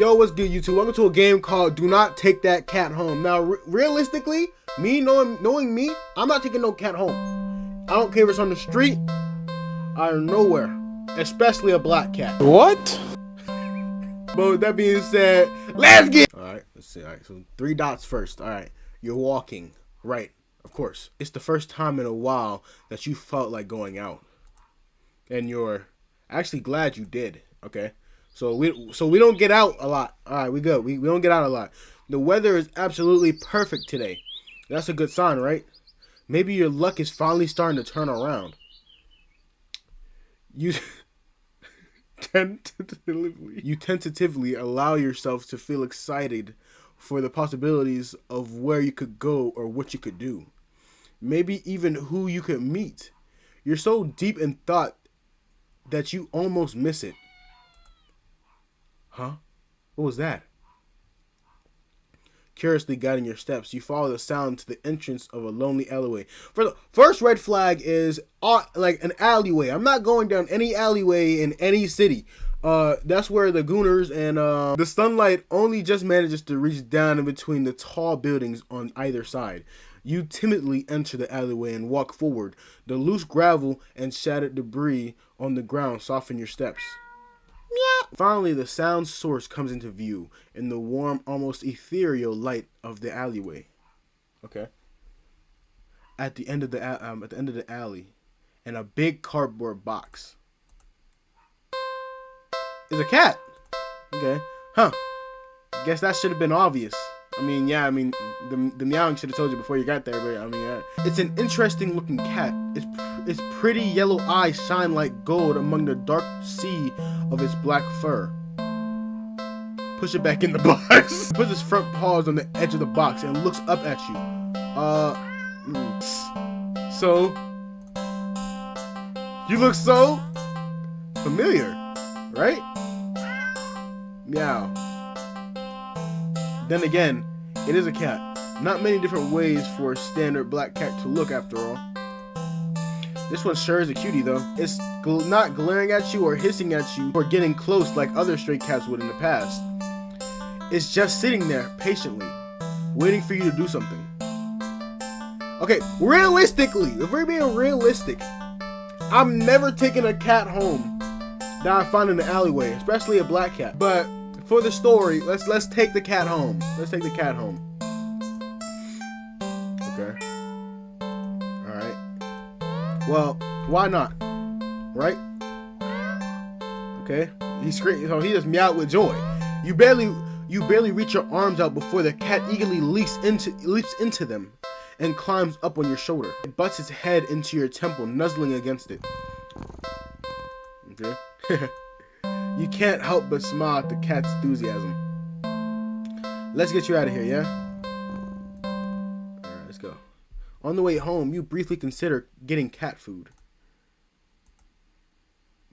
Yo, what's good, YouTube? Welcome to a game called Do Not Take That Cat Home. Now, realistically, knowing me, I'm not taking no cat home. I don't care if it's on the street or nowhere, especially a black cat. What? But with that being said, let's get. All right, let's see. All right, so 3 dots first. All right, you're walking, right? Of course, it's the first time in a while that you felt like going out, and you're actually glad you did. Okay. So we don't get out a lot. All right, we good. We don't get out a lot. The weather is absolutely perfect today. That's a good sign, right? Maybe your luck is finally starting to turn around. You tentatively allow yourself to feel excited for the possibilities of where you could go or what you could do. Maybe even who you could meet. You're so deep in thought that you almost miss it. Huh? What was that? Curiously guiding your steps, you follow the sound to the entrance of a lonely alleyway. For the first red flag is like an alleyway. I'm not going down any alleyway in any city. That's where the gooners and the sunlight only just manages to reach down in between the tall buildings on either side. You timidly enter the alleyway and walk forward. The loose gravel and shattered debris on the ground soften your steps. Finally, the sound source comes into view in the warm, almost ethereal light of the alleyway. Okay. At the end of the alley, in a big cardboard box, is a cat. Okay. Huh. Guess that should have been obvious. I mean, the meowing should have told you before you got there, but I mean, yeah. It's an interesting looking cat. Its pretty yellow eyes shine like gold among the dark sea of its black fur. Push it back in the box. Puts its front paws on the edge of the box and looks up at you. So you look so familiar, right? Meow. Then again, it is a cat. Not many different ways for a standard black cat to look, after all. This one sure is a cutie, though. It's not glaring at you or hissing at you or getting close like other stray cats would in the past. It's just sitting there patiently, waiting for you to do something. Okay, realistically, if we're being realistic, I'm never taking a cat home that I find in the alleyway, especially a black cat. But for the story, let's take the cat home. Let's take the cat home. Okay. All right. Well, why not? Right? Okay. He screams. So he just meowed with joy. You barely reach your arms out before the cat eagerly leaps into them and climbs up on your shoulder. It butts its head into your temple, nuzzling against it. Okay. You can't help but smile at the cat's enthusiasm. Let's get you out of here, yeah? Alright, let's go. On the way home, you briefly consider getting cat food.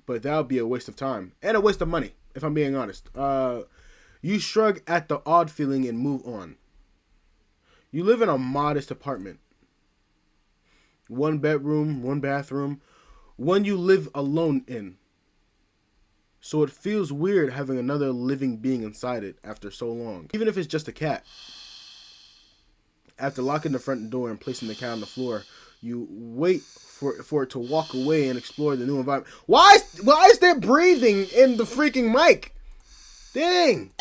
But that would be a waste of time. And a waste of money, if I'm being honest. You shrug at the odd feeling and move on. You live in a modest apartment. 1 bedroom, 1 bathroom. One you live alone in. So it feels weird having another living being inside it after so long. Even if it's just a cat. After locking the front door and placing the cat on the floor, you wait for it to walk away and explore the new environment. Why is there breathing in the freaking mic? Dang!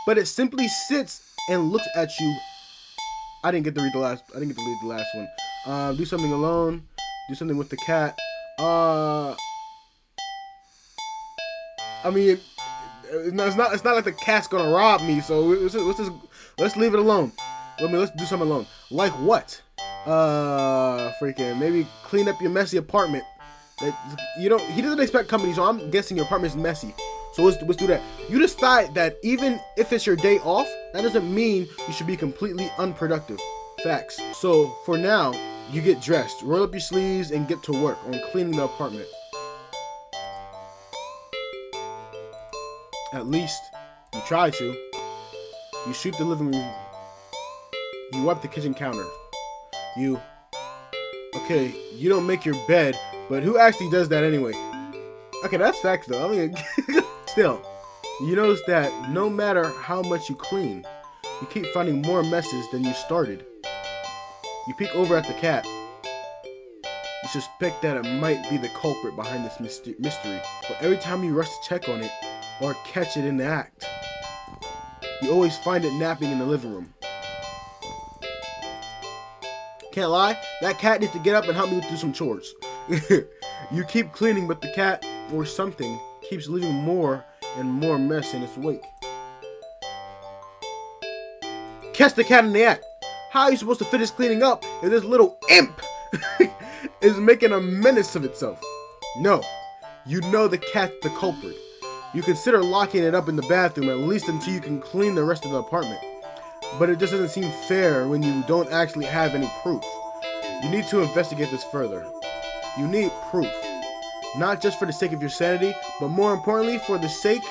But it simply sits and looks at you. I didn't get to read the last one. Do something alone. Do something with the cat. I mean, it's not like the cat's gonna rob me, so let's leave it alone. Let's do something alone. Like what? Freaking maybe clean up your messy apartment. He doesn't expect company, so I'm guessing your apartment's messy. So let's do that. You decide that even if it's your day off, that doesn't mean you should be completely unproductive. Facts. So for now, you get dressed, roll up your sleeves, and get to work on cleaning the apartment. At least you try to. You sweep the living room. You wipe the kitchen counter. Okay, you don't make your bed, but who actually does that anyway? Okay, that's facts though. I mean, still. You notice that no matter how much you clean, you keep finding more messes than you started. You peek over at the cat. You suspect that it might be the culprit behind this mystery, but every time you rush to check on it or catch it in the act, you always find it napping in the living room. Can't lie, that cat needs to get up and help me do some chores. You keep cleaning, but the cat, or something, keeps leaving more and more mess in its wake. Catch the cat in the act. How are you supposed to finish cleaning up if this little imp is making a menace of itself? No, you know the cat's the culprit. You consider locking it up in the bathroom at least until you can clean the rest of the apartment. But it just doesn't seem fair when you don't actually have any proof. You need to investigate this further. You need proof. Not just for the sake of your sanity, but more importantly for the sake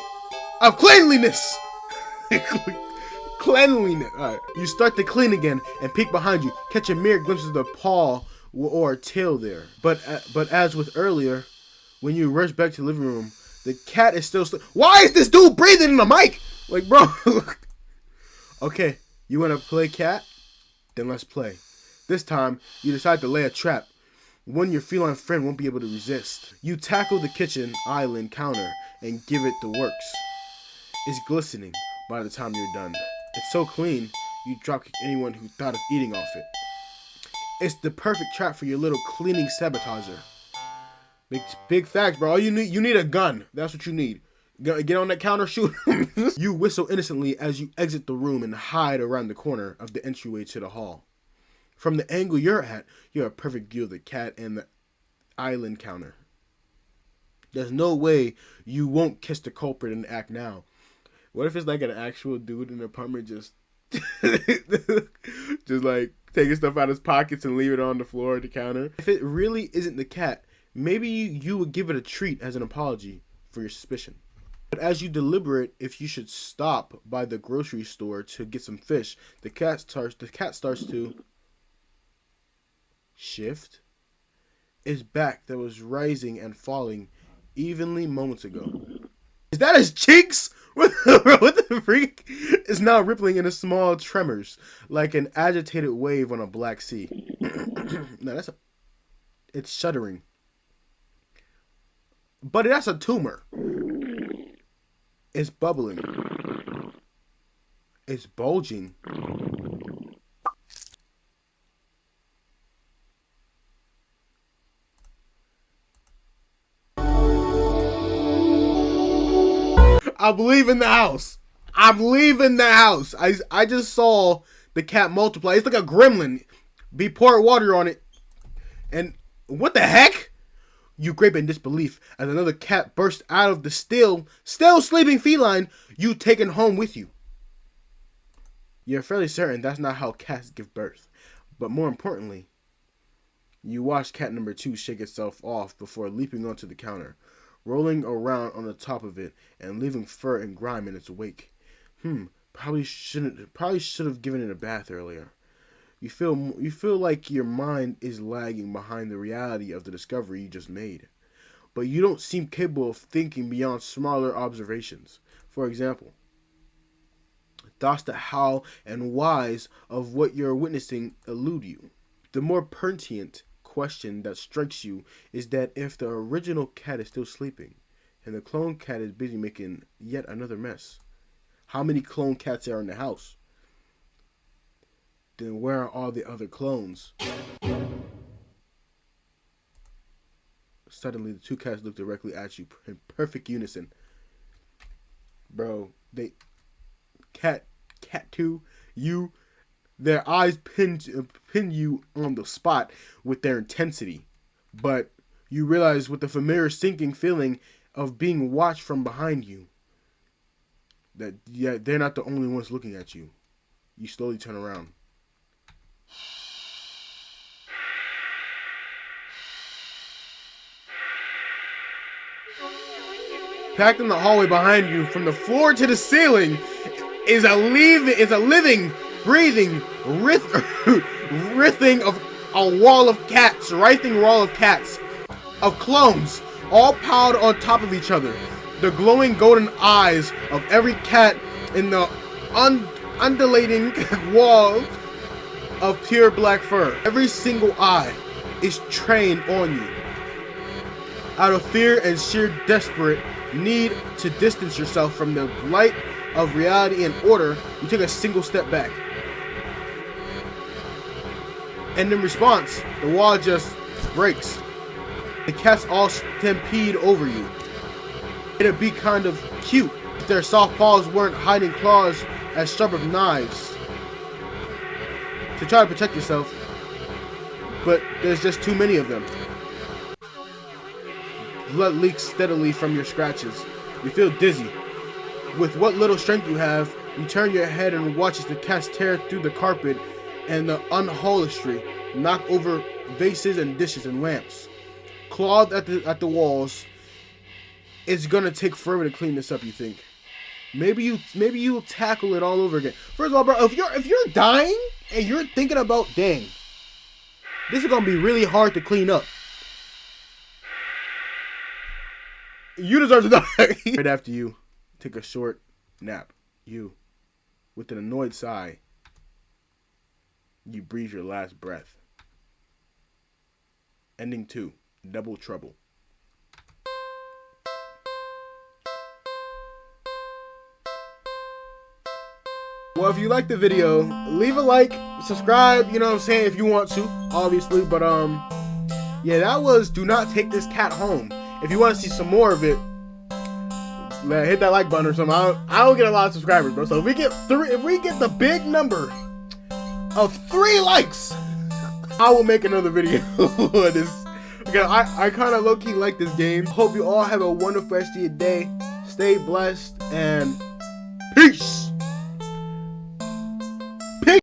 of cleanliness! Cleanliness. Alright. You start to clean again and peek behind you, catch a mere glimpse of the paw or a tail there. But as with earlier, when you rush back to the living room, the cat is still Why is this dude breathing in the mic? Like, bro. Okay, you want to play cat? Then let's play. This time, you decide to lay a trap, one your feline friend won't be able to resist. You tackle the kitchen island counter and give it the works. It's glistening by the time you're done. It's so clean, you dropkick anyone who thought of eating off it. It's the perfect trap for your little cleaning sabotager. Big facts, bro. All you need a gun. That's what you need. Get on that counter, shoot him. You whistle innocently as you exit the room and hide around the corner of the entryway to the hall. From the angle you're at, you have a perfect view of the cat and the island counter. There's no way you won't catch the culprit in the act now. What if it's like an actual dude in the apartment just like taking stuff out of his pockets and leave it on the floor at the counter? If it really isn't the cat, maybe you would give it a treat as an apology for your suspicion. But as you deliberate if you should stop by the grocery store to get some fish, the cat starts to shift. Its back that was rising and falling evenly moments ago. Is that his cheeks? What the freak? Is now rippling into small tremors like an agitated wave on a black sea. No, it's shuddering. But that's a tumor. It's bubbling. It's bulging. I'm leaving the house. I'm leaving the house. I just saw the cat multiply. It's like a gremlin. Be poured water on it. And what the heck? You grape in disbelief as another cat bursts out of the still sleeping feline you taken home with you. You're fairly certain that's not how cats give birth. But more importantly, you watch cat number 2 shake itself off before leaping onto the counter, rolling around on the top of it and leaving fur and grime in its wake. Probably should have given it a bath earlier. You feel like your mind is lagging behind the reality of the discovery you just made. But you don't seem capable of thinking beyond smaller observations. For example, thoughts the how and whys of what you're witnessing elude you. The more pertinent question that strikes you is that if the original cat is still sleeping and the clone cat is busy making yet another mess, how many clone cats are in the house? Then where are all the other clones? Suddenly, the 2 cats look directly at you in perfect unison. Bro, cat 2, their eyes pin you on the spot with their intensity. But you realize with the familiar sinking feeling of being watched from behind you, that they're not the only ones looking at you. You slowly turn around. Packed in the hallway behind you, from the floor to the ceiling, is a living, breathing, writhing of a wall of cats, of clones, all piled on top of each other. the glowing golden eyes of every cat in the undulating wall of pure black fur. Every single eye is trained on you. Out of fear and sheer desperate need to distance yourself from the light of reality and order, you take a single step back. And in response, the wall just breaks. The cats all stampede over you. It'd be kind of cute if their soft paws weren't hiding claws as sharp as knives to try to protect yourself, but there's just too many of them. Blood leaks steadily from your scratches. You feel dizzy. With what little strength you have, you turn your head and watch as the cats tear through the carpet and the upholstery, knock over vases and dishes and lamps. Clawed at the walls. It's gonna take forever to clean this up, you think. Maybe you'll tackle it all over again. First of all, bro, if you're dying and you're thinking about, dang, this is gonna be really hard to clean up, you deserve to die. Right after you take a short nap, you, with an annoyed sigh, you breathe your last breath. Ending 2, Double Trouble. Well, if you like the video, leave a like, subscribe, you know what I'm saying, if you want to, obviously. But yeah, that was Do Not Take This Cat Home. If you want to see some more of it, hit that like button or something. I don't get a lot of subscribers, bro. So if we get the big number of 3 likes, I will make another video of this. Okay, I kind of low-key like this game. Hope you all have a wonderful rest of your day. Stay blessed and peace.